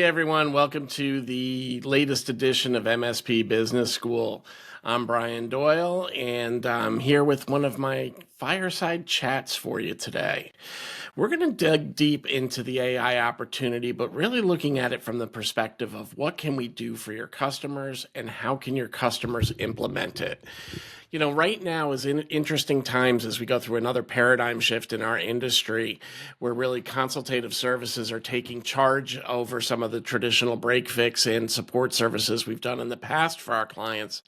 everyone. Welcome to the latest edition of MSP Business School. I'm Brian Doyle, and I'm here with one of my fireside chats for you today. We're going to dig deep into the AI opportunity, but really looking at it from the perspective of what can we do for your customers and how can your customers implement it. Right now is in interesting times as we go through another paradigm shift in our industry where really consultative services are taking charge over some of the traditional break fix and support services we've done in the past for our clients.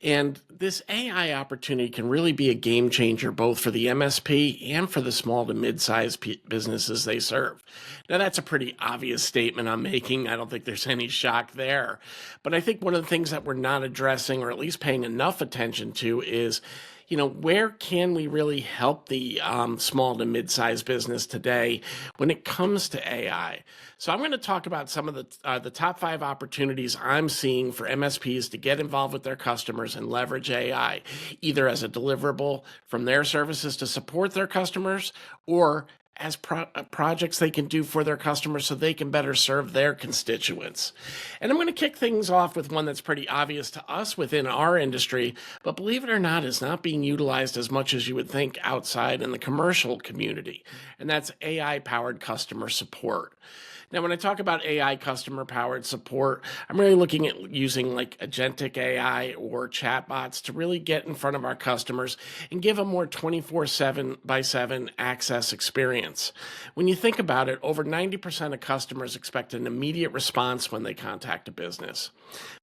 And this AI opportunity can really be a game changer both for the MSP and for the small to mid-sized businesses they serve. Now, that's a pretty obvious statement I'm making. I don't think there's any shock there. But I think one of the things that we're not addressing, or at least paying enough attention to, is where can we really help the small to mid-sized business today when it comes to AI? So I'm going to talk about some of the top 5 opportunities I'm seeing for MSPs to get involved with their customers and leverage AI, either as a deliverable from their services to support their customers or as projects they can do for their customers so they can better serve their constituents. And I'm going to kick things off with one that's pretty obvious to us within our industry, but believe it or not, is not being utilized as much as you would think outside in the commercial community, and that's AI-powered customer support. Now, when I talk about AI customer-powered support, I'm really looking at using like agentic AI or chatbots to really get in front of our customers and give a more 24/7 access experience. When you think about it, over 90% of customers expect an immediate response when they contact a business.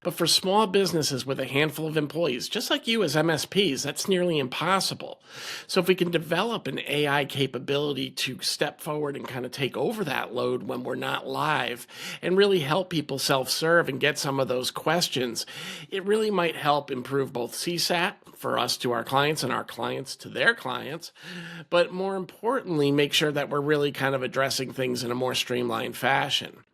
But for small businesses with a handful of employees, just like you as MSPs, that's nearly impossible. So if we can develop an AI capability to step forward and kind of take over that load when we're not live and really help people self-serve and get some of those questions, it really might help improve both CSAT for us to our clients and our clients to their clients, but more importantly, make sure that we're really kind of addressing things in a more streamlined fashion.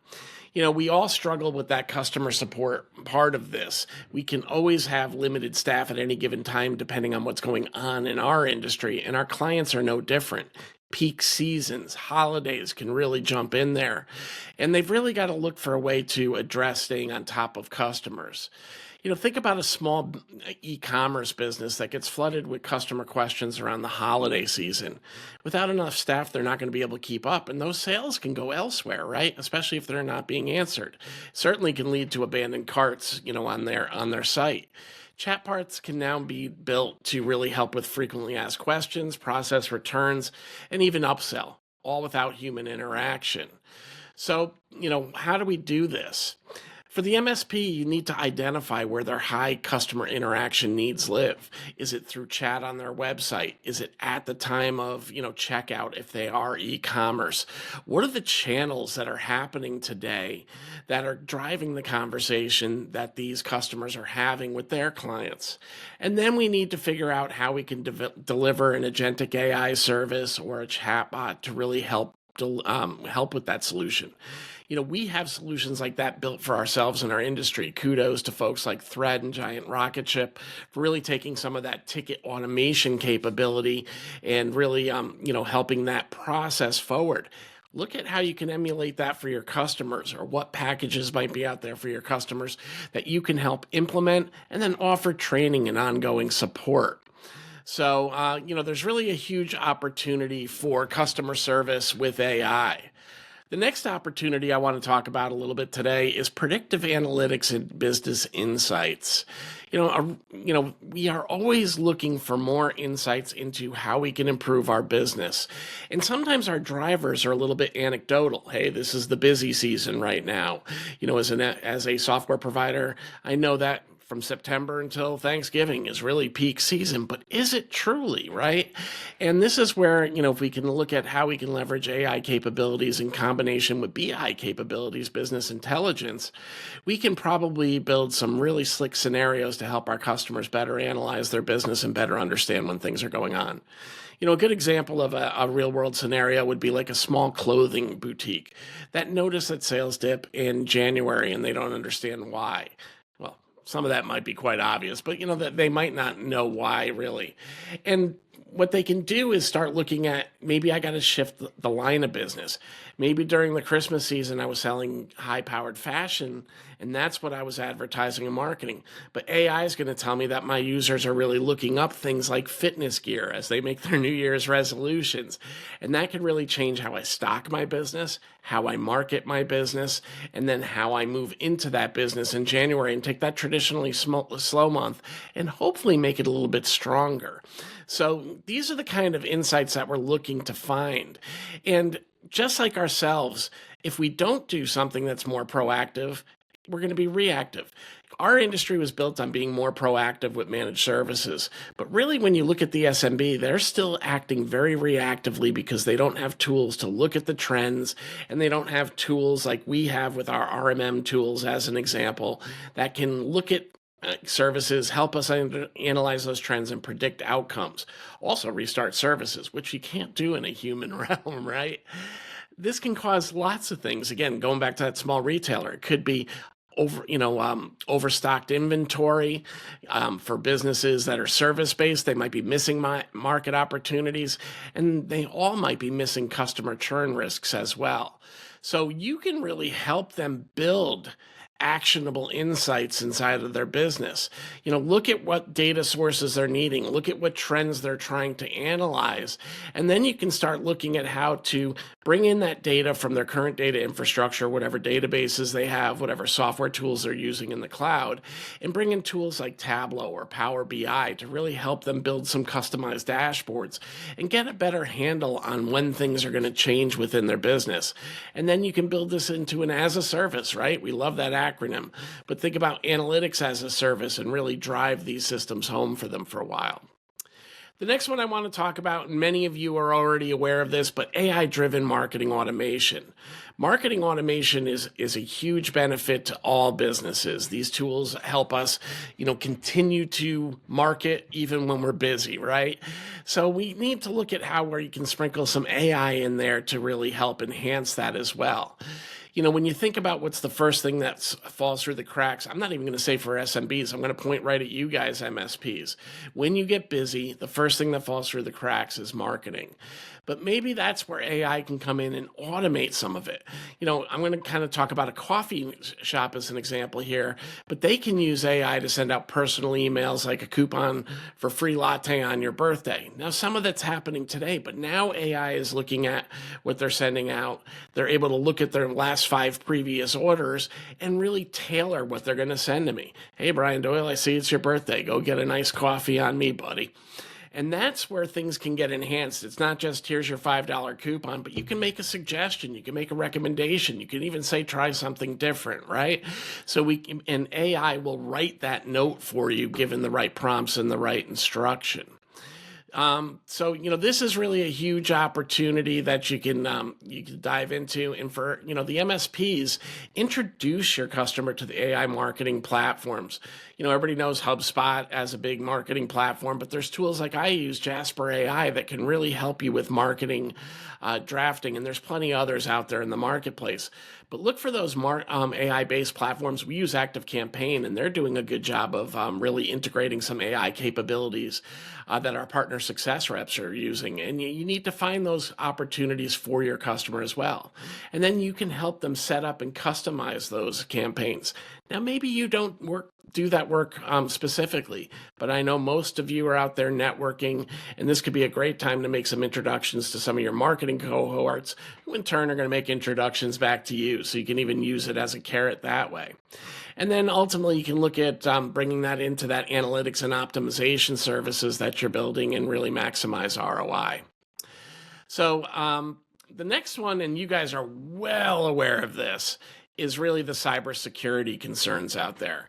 We all struggle with that customer support part of this. We can always have limited staff at any given time, depending on what's going on in our industry, and our clients are no different. Peak seasons, holidays can really jump in there, and they've really got to look for a way to address staying on top of customers. Think about a small e-commerce business that gets flooded with customer questions around the holiday season. Without enough staff, they're not going to be able to keep up, and those sales can go elsewhere, right? Especially if they're not being answered. Certainly can lead to abandoned carts, on their site. Chatbots can now be built to really help with frequently asked questions, process returns, and even upsell, all without human interaction. So, how do we do this? For the MSP, you need to identify where their high customer interaction needs live. Is it through chat on their website? Is it at the time of, checkout if they are e-commerce? What are the channels that are happening today that are driving the conversation that these customers are having with their clients? And then we need to figure out how we can deliver an agentic AI service or a chatbot to really help with that solution. We have solutions like that built for ourselves in our industry. Kudos to folks like Thread and Giant Rocket Ship for really taking some of that ticket automation capability and really, helping that process forward. Look at how you can emulate that for your customers, or what packages might be out there for your customers that you can help implement and then offer training and ongoing support. So, there's really a huge opportunity for customer service with AI. The next opportunity I want to talk about a little bit today is predictive analytics and business insights. We are always looking for more insights into how we can improve our business. And sometimes our drivers are a little bit anecdotal. Hey, this is the busy season right now. As a software provider, I know that from September until Thanksgiving is really peak season, but is it truly, right? And this is where, if we can look at how we can leverage AI capabilities in combination with BI capabilities, business intelligence, we can probably build some really slick scenarios to help our customers better analyze their business and better understand when things are going on. A good example of a real world scenario would be like a small clothing boutique that noticed that sales dip in January and they don't understand why. Well, some of that might be quite obvious, but that they might not know why really. And what they can do is start looking at, maybe I got to shift the line of business. Maybe during the Christmas season, I was selling high-powered fashion, and that's what I was advertising and marketing. But AI is going to tell me that my users are really looking up things like fitness gear as they make their New Year's resolutions. And that can really change how I stock my business, how I market my business, and then how I move into that business in January and take that traditionally slow month and hopefully make it a little bit stronger. So these are the kind of insights that we're looking to find. And just like ourselves, if we don't do something that's more proactive, we're going to be reactive. Our industry was built on being more proactive with managed services. But really, when you look at the SMB, they're still acting very reactively because they don't have tools to look at the trends, and they don't have tools like we have with our RMM tools, as an example, that can look at services, help us analyze those trends and predict outcomes. Also restart services, which you can't do in a human realm, right? This can cause lots of things. Again, going back to that small retailer, it could be overstocked inventory for businesses that are service-based. They might be missing market opportunities, and they all might be missing customer churn risks as well. So you can really help them build actionable insights inside of their business. Look at what data sources they're needing, look at what trends they're trying to analyze, and then you can start looking at how to bring in that data from their current data infrastructure, whatever databases they have, whatever software tools they're using in the cloud, and bring in tools like Tableau or Power BI to really help them build some customized dashboards and get a better handle on when things are going to change within their business. And then you can build this into an as a service, right? We love that acronym, but think about analytics as a service and really drive these systems home for them for a while. The next one I want to talk about, and many of you are already aware of this, but AI-driven marketing automation. Marketing automation is a huge benefit to all businesses. These tools help us, continue to market even when we're busy, right? So we need to look at where you can sprinkle some AI in there to really help enhance that as well. When you think about what's the first thing that falls through the cracks, I'm not even going to say for SMBs, I'm going to point right at you guys, MSPs. When you get busy, the first thing that falls through the cracks is marketing. But maybe that's where AI can come in and automate some of it. I'm going to kind of talk about a coffee shop as an example here, but they can use AI to send out personal emails like a coupon for free latte on your birthday. Now, some of that's happening today, but now AI is looking at what they're sending out. They're able to look at their last 5 previous orders and really tailor what they're going to send to me. Hey, Brian Doyle, I see it's your birthday. Go get a nice coffee on me, buddy. And that's where things can get enhanced. It's not just here's your $5 coupon, but you can make a suggestion. You can make a recommendation. You can even say, try something different, right? So and AI will write that note for you, given the right prompts and the right instruction. So this is really a huge opportunity that you can dive into. And for the MSPs, introduce your customer to the AI marketing platforms. Everybody knows HubSpot as a big marketing platform, but there's tools like I use, Jasper AI, that can really help you with marketing, drafting, and there's plenty others out there in the marketplace. But look for those AI-based platforms. We use ActiveCampaign, and they're doing a good job of really integrating some AI capabilities that our partner success reps are using. And you need to find those opportunities for your customer as well. And then you can help them set up and customize those campaigns. Now, maybe you don't do that work specifically, but I know most of you are out there networking, and this could be a great time to make some introductions to some of your marketing cohorts, who in turn are going to make introductions back to you, so you can even use it as a carrot that way. And then ultimately, you can look at bringing that into that analytics and optimization services that you're building and really maximize ROI. So the next one, and you guys are well aware of this, is really the cybersecurity concerns out there.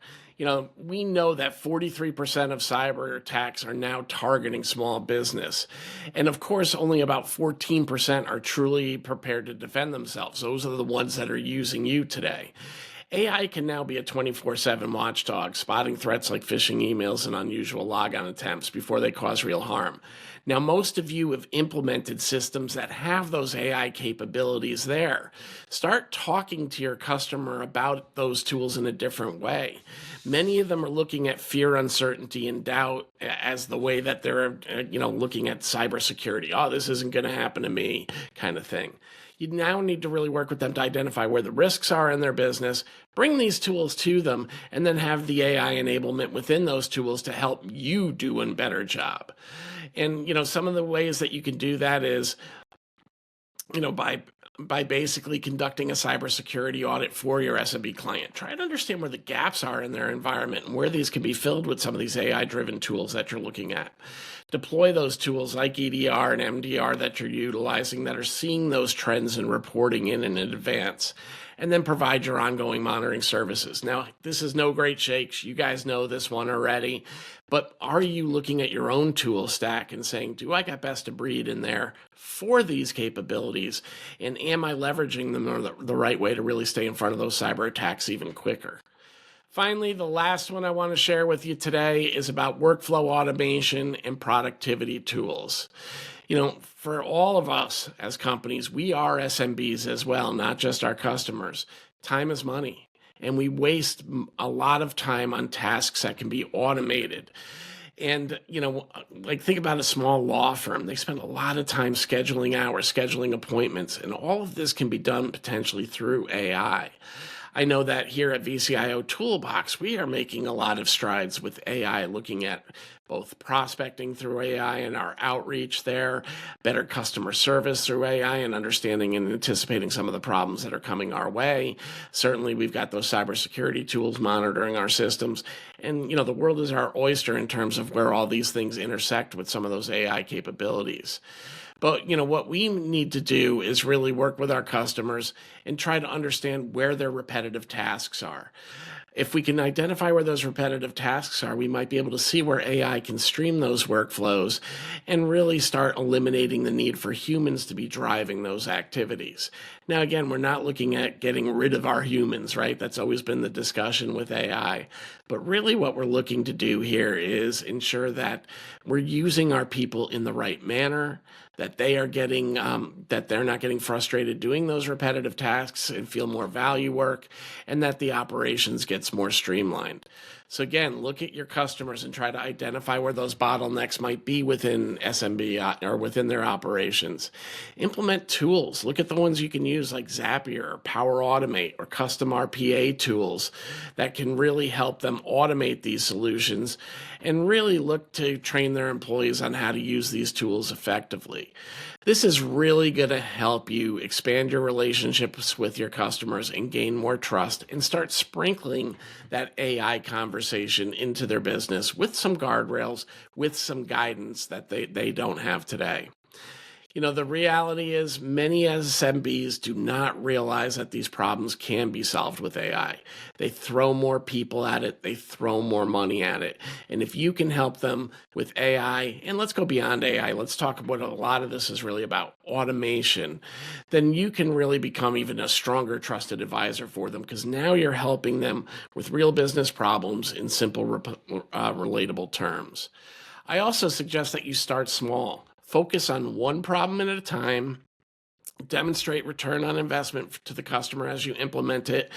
We know that 43% of cyber attacks are now targeting small business. And of course, only about 14% are truly prepared to defend themselves. Those are the ones that are using you today. AI can now be a 24/7 watchdog, spotting threats like phishing emails and unusual logon attempts before they cause real harm. Now, most of you have implemented systems that have those AI capabilities there. Start talking to your customer about those tools in a different way. Many of them are looking at fear, uncertainty, and doubt as the way that they're, looking at cybersecurity. Oh, this isn't going to happen to me, kind of thing. You now need to really work with them to identify where the risks are in their business, bring these tools to them, and then have the AI enablement within those tools to help you do a better job. And, some of the ways that you can do that is, by basically conducting a cybersecurity audit for your SMB client. Try to understand where the gaps are in their environment and where these can be filled with some of these AI-driven tools that you're looking at. Deploy those tools like EDR and MDR that you're utilizing that are seeing those trends and reporting in advance. And then provide your ongoing monitoring services. Now, this is no great shakes. You guys know this one already. But are you looking at your own tool stack and saying, do I got best of breed in there for these capabilities? And am I leveraging them the right way to really stay in front of those cyber attacks even quicker? Finally, the last one I want to share with you today is about workflow automation and productivity tools. For all of us as companies, we are SMBs as well, not just our customers. Time is money, and we waste a lot of time on tasks that can be automated. And, think about a small law firm. They spend a lot of time scheduling hours, scheduling appointments, and all of this can be done potentially through AI. I know that here at VCIO Toolbox, we are making a lot of strides with AI, looking at both prospecting through AI and our outreach there, better customer service through AI, and understanding and anticipating some of the problems that are coming our way. Certainly, we've got those cybersecurity tools monitoring our systems. And, the world is our oyster in terms of where all these things intersect with some of those AI capabilities. But, what we need to do is really work with our customers and try to understand where their repetitive tasks are. If we can identify where those repetitive tasks are, we might be able to see where AI can stream those workflows and really start eliminating the need for humans to be driving those activities. Now, again, we're not looking at getting rid of our humans, right? That's always been the discussion with AI. But really what we're looking to do here is ensure that we're using our people in the right manner, that they are getting, that they're not getting frustrated doing those repetitive tasks and feel more value work, and that the operations gets more streamlined. So again, look at your customers and try to identify where those bottlenecks might be within SMB or within their operations. Implement tools. Look at the ones you can use like Zapier or Power Automate or custom RPA tools that can really help them automate these solutions and really look to train their employees on how to use these tools effectively. This is really going to help you expand your relationships with your customers and gain more trust and start sprinkling that AI conversation into their business with some guardrails, with some guidance that they don't have today. The reality is many SMBs do not realize that these problems can be solved with AI. They throw more people at it. They throw more money at it. And if you can help them with AI, and let's go beyond AI, let's talk about a lot of this is really about automation, then you can really become even a stronger trusted advisor for them because now you're helping them with real business problems in simple, relatable terms. I also suggest that you start small. Focus on one problem at a time, demonstrate return on investment to the customer as you implement it,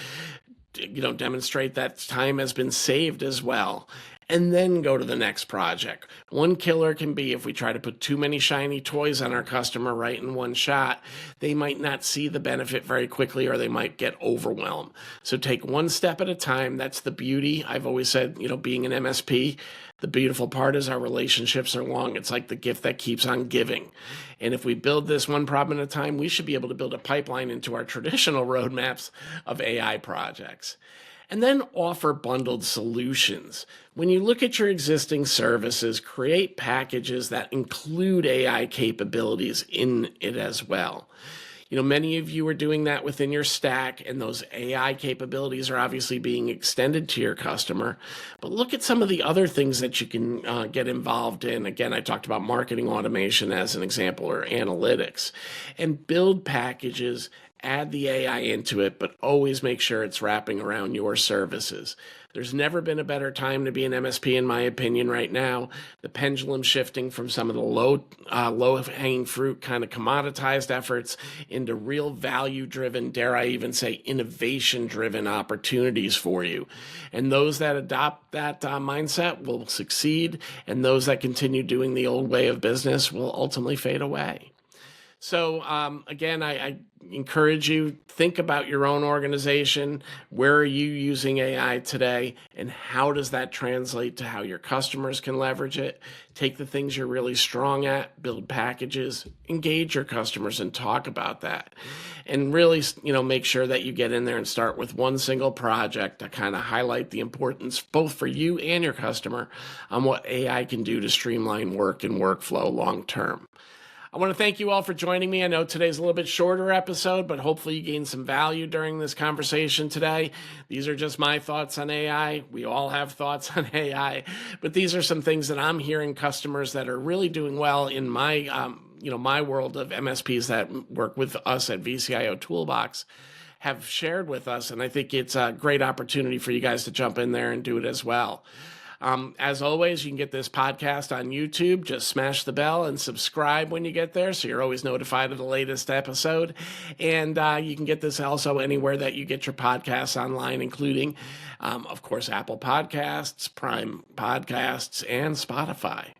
demonstrate that time has been saved as well, and then go to the next project. One killer can be if we try to put too many shiny toys on our customer right in one shot, they might not see the benefit very quickly or they might get overwhelmed. So take one step at a time. That's the beauty. I've always said, being an MSP, the beautiful part is our relationships are long. It's like the gift that keeps on giving. And if we build this one problem at a time, we should be able to build a pipeline into our traditional roadmaps of AI projects. And then offer bundled solutions. When you look at your existing services, create packages that include AI capabilities in it as well. Many of you are doing that within your stack, and those AI capabilities are obviously being extended to your customer. But look at some of the other things that you can get involved in. Again, I talked about marketing automation as an example, or analytics, and build packages. Add the AI into it, but always make sure it's wrapping around your services. There's never been a better time to be an MSP, in my opinion, right now. The pendulum shifting from some of the low-hanging fruit kind of commoditized efforts into real value-driven, dare I even say, innovation-driven opportunities for you. And those that adopt that mindset will succeed, and those that continue doing the old way of business will ultimately fade away. So again, I encourage you, think about your own organization. Where are you using AI today, and how does that translate to how your customers can leverage it? Take the things you're really strong at, build packages, engage your customers and talk about that. And really, make sure that you get in there and start with one single project to kind of highlight the importance, both for you and your customer, on what AI can do to streamline work and workflow long term. I want to thank you all for joining me. I know today's a little bit shorter episode, but hopefully you gained some value during this conversation today. These are just my thoughts on AI. We all have thoughts on AI, but these are some things that I'm hearing customers that are really doing well in my, my world of MSPs that work with us at VCIO Toolbox have shared with us. And I think it's a great opportunity for you guys to jump in there and do it as well. As always, you can get this podcast on YouTube. Just smash the bell and subscribe when you get there, so you're always notified of the latest episode. And you can get this also anywhere that you get your podcasts online, including, of course, Apple Podcasts, Prime Podcasts, and Spotify.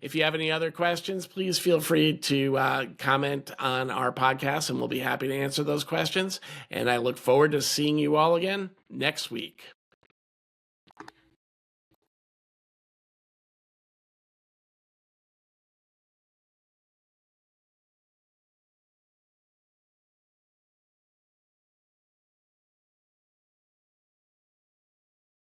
If you have any other questions, please feel free to comment on our podcast, and we'll be happy to answer those questions. And I look forward to seeing you all again next week.